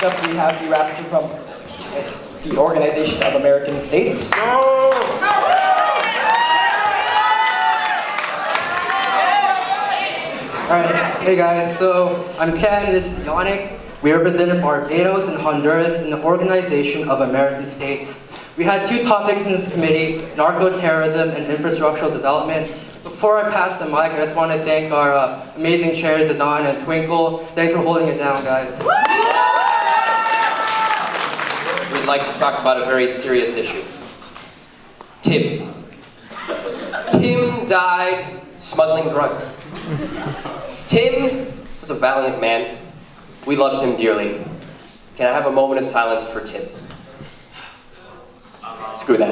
up we have the rapporteur from the Organization of American States. Alright, hey guys, so I'm Ken, this is Yannick. We represented Barbados and Honduras in the Organization of American States. We had two topics in this committee, narco-terrorism and infrastructural development. Before I pass the mic, I just want to thank our amazing chairs, Adon and Twinkle. Thanks for holding it down, guys. We'd like to talk about a very serious issue. Tim. Tim died smuggling drugs. Tim was a valiant man. We loved him dearly. Can I have a moment of silence for Tim? Screw that.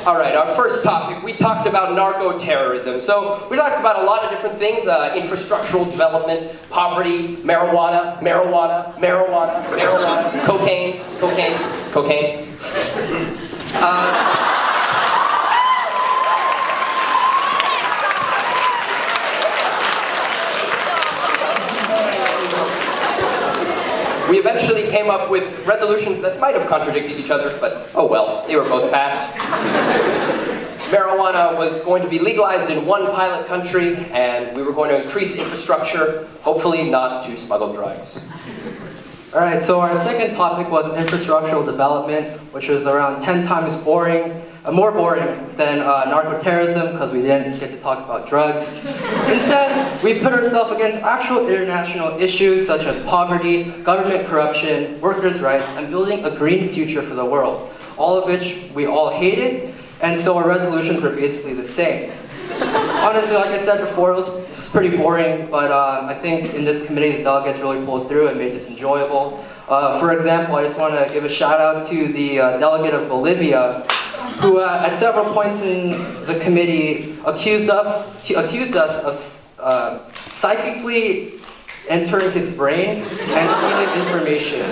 All right, our first topic, we talked about narco-terrorism. So we talked about a lot of different things, infrastructural development, poverty, marijuana, cocaine. We eventually came up with resolutions that might have contradicted each other, but oh well, they were both passed. Marijuana was going to be legalized in one pilot country, and we were going to increase infrastructure, hopefully not to smuggle drugs. Alright, so our second topic was infrastructural development, which was around 10 times more boring than narco-terrorism, because we didn't get to talk about drugs. Instead, we put ourselves against actual international issues such as poverty, government corruption, workers' rights, and building a green future for the world, all of which we all hated, and so our resolutions were basically the same. Honestly, like I said before, it was pretty boring, but I think in this committee the delegates really pulled through and made this enjoyable. For example, I just want to give a shout out to the delegate of Bolivia, who at several points in the committee accused us of psychically entering his brain and stealing information.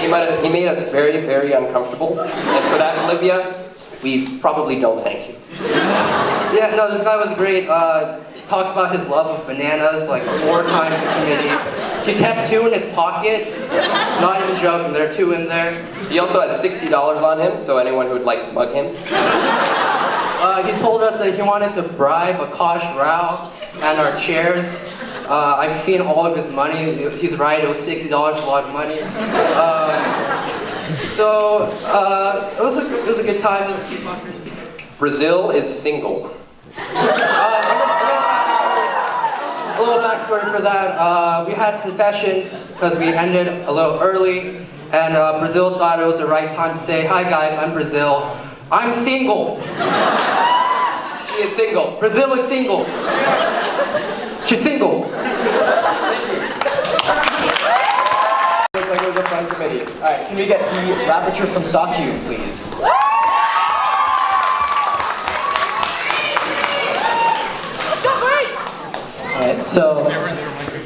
He made us very, very uncomfortable, and for that, Bolivia, we probably don't thank you. Yeah, no, this guy was great. He talked about his love of bananas like 4 times in committee. He kept 2 in his pocket. Not even joking, there are 2 in there. He also has $60 on him, so anyone who would like to mug him. He told us that he wanted to bribe Akash Rao and our chairs. I've seen all of his money. He's right, it was $60, a lot of money. So it was a good time. Brazil is single. A little backstory for that. We had confessions because we ended a little early, and Brazil thought it was the right time to say, "Hi guys, I'm Brazil. I'm single." She is single. Brazil is single. She's single. Looks like it was a fun committee. All right, can we get the rapporteur from SACU, please? Alright, so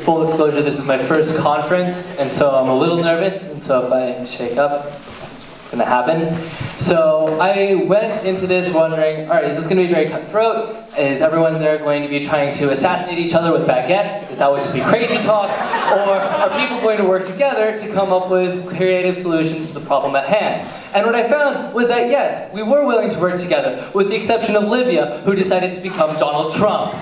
full disclosure, this is my first conference, and so I'm a little nervous, and so if I shake up, that's what's going to happen. So I went into this wondering, alright, is this going to be very cutthroat? Is everyone there going to be trying to assassinate each other with baguettes, because that would just be crazy talk? Or are people going to work together to come up with creative solutions to the problem at hand? And what I found was that yes, we were willing to work together, with the exception of Libya, who decided to become Donald Trump.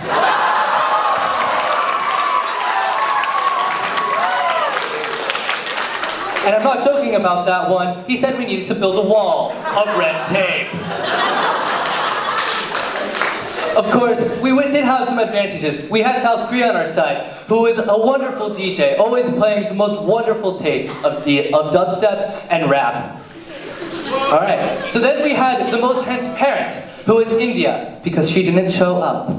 And I'm not joking about that one. He said we needed to build a wall of red tape. Of course, we did have some advantages. We had South Korea on our side, who is a wonderful DJ, always playing the most wonderful taste of dubstep and rap. All right, so then we had the most transparent, who is India, because she didn't show up.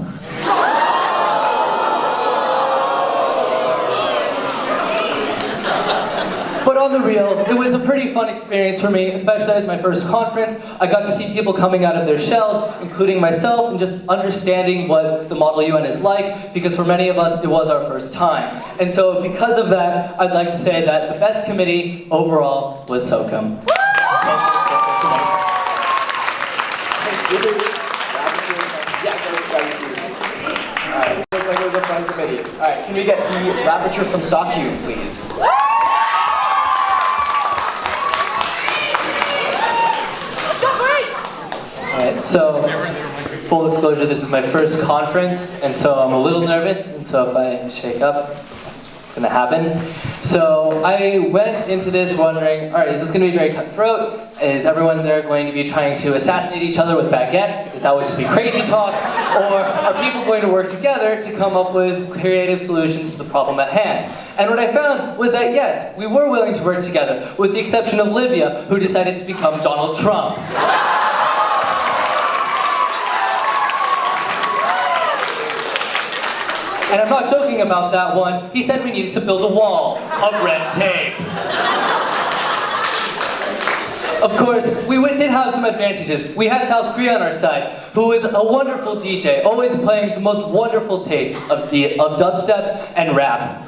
But on the real, it was a pretty fun experience for me, especially as my first conference. I got to see people coming out of their shells, including myself, and just understanding what the Model UN is like, because for many of us, it was our first time. And so because of that, I'd like to say that the best committee overall was SOCOM. Looks like it was a fun committee. Alright, can we get the rapporteur from SOCU, please? Alright, so full disclosure, this is my first conference, and so I'm a little nervous, and so if I shake up, that's what's gonna happen. So I went into this wondering, alright, is this gonna be very cutthroat? Is everyone there going to be trying to assassinate each other with baguettes, because that would just be crazy talk? Or are people going to work together to come up with creative solutions to the problem at hand? And what I found was that yes, we were willing to work together, with the exception of Libya, who decided to become Donald Trump. And I'm not joking about that one. He said we needed to build a wall of red tape. Of course, did have some advantages. We had South Korea on our side, who is a wonderful DJ, always playing the most wonderful taste of dubstep and rap.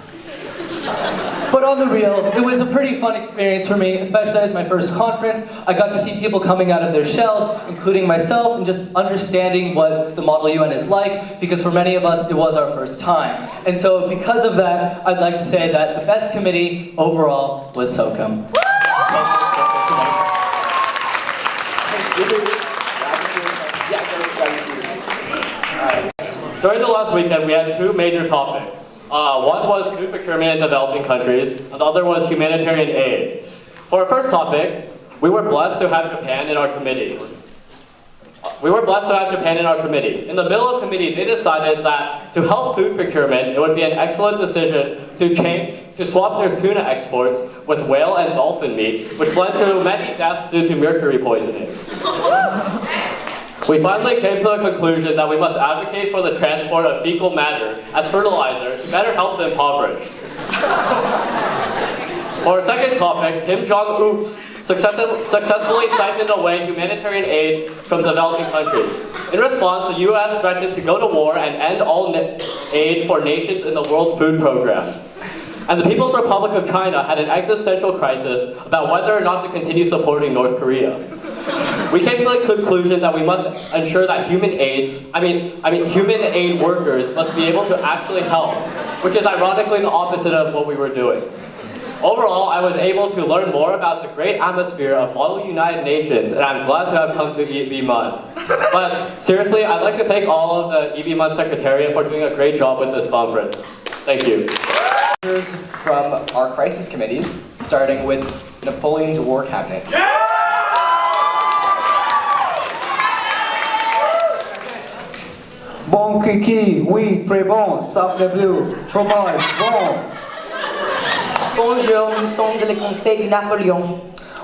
But on the real, it was a pretty fun experience for me, especially as my first conference. I got to see people coming out of their shells, including myself, and just understanding what the Model UN is like, because for many of us, it was our first time. And so because of that, I'd like to say that the best committee overall was SOCUM. During the last weekend, we had two major topics. One was food procurement in developing countries, and the other was humanitarian aid. For our first topic, we were blessed to have Japan in our committee. In the middle of committee, they decided that to help food procurement, it would be an excellent decision to swap their tuna exports with whale and dolphin meat, which led to many deaths due to mercury poisoning. We finally came to the conclusion that we must advocate for the transport of fecal matter as fertilizer to better help the impoverished. For our second topic, Kim Jong-oops successfully siphoned away humanitarian aid from developing countries. In response, the US threatened to go to war and end all aid for nations in the World Food Program. And the People's Republic of China had an existential crisis about whether or not to continue supporting North Korea. We came to the conclusion that we must ensure that human aid workers must be able to actually help, which is ironically the opposite of what we were doing. Overall, I was able to learn more about the great atmosphere of Model United Nations, and I'm glad to have come to EBMUN. But seriously, I'd like to thank all of the EBMUN Secretariat for doing a great job with this conference. Thank you. From our crisis committees, starting with Napoleon's War Cabinet. Bon kiki, oui, très bon, sable bleu, fromage, bon. Bonjour, nous sommes le Conseil de Napoléon.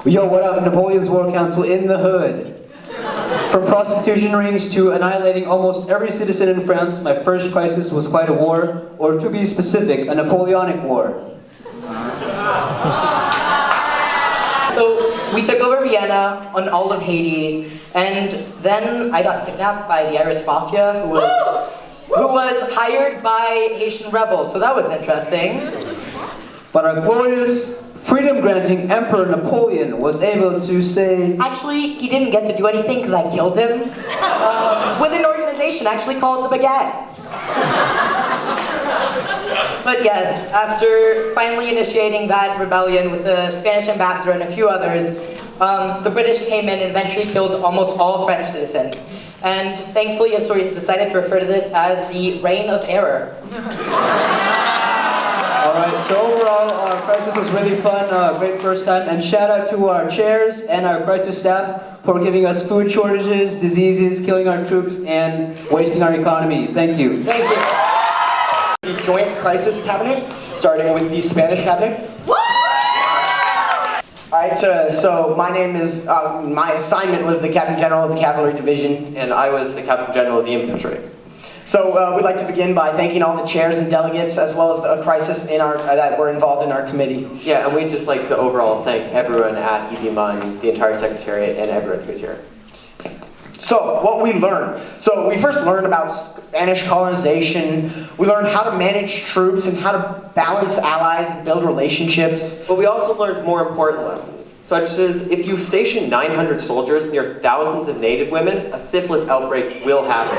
Yo, what up, Napoleon's War Council in the hood. From prostitution rings to annihilating almost every citizen in France, my first crisis was quite a war, or to be specific, a Napoleonic war. So we took over Vienna on all of Haiti, and then I got kidnapped by the Irish Mafia, who was hired by Haitian rebels, so that was interesting. But our glorious, freedom-granting Emperor Napoleon was able to say... Actually, he didn't get to do anything because I killed him. With an organization actually called the Baguette. But yes, after finally initiating that rebellion with the Spanish ambassador and a few others, the British came in and eventually killed almost all French citizens. And thankfully, historians decided to refer to this as the Reign of Error. Alright, so overall, our crisis was really fun, great first time, and shout out to our chairs and our crisis staff for giving us food shortages, diseases, killing our troops, and wasting our economy. Thank you. Thank you. The Joint Crisis Cabinet, starting with the Spanish Cabinet. Alright, so my name is, my assignment was the Captain General of the Cavalry Division. And I was the Captain General of the Infantry. So we'd like to begin by thanking all the chairs and delegates, as well as the crisis in our that were involved in our committee. Yeah, and we'd just like to overall thank everyone at EBMUN, the entire Secretariat, and everyone who's here. So, what we learned. So, we first learned about Spanish colonization. We learned how to manage troops and how to balance allies and build relationships. But we also learned more important lessons, such as if you station 900 soldiers near thousands of native women, a syphilis outbreak will happen.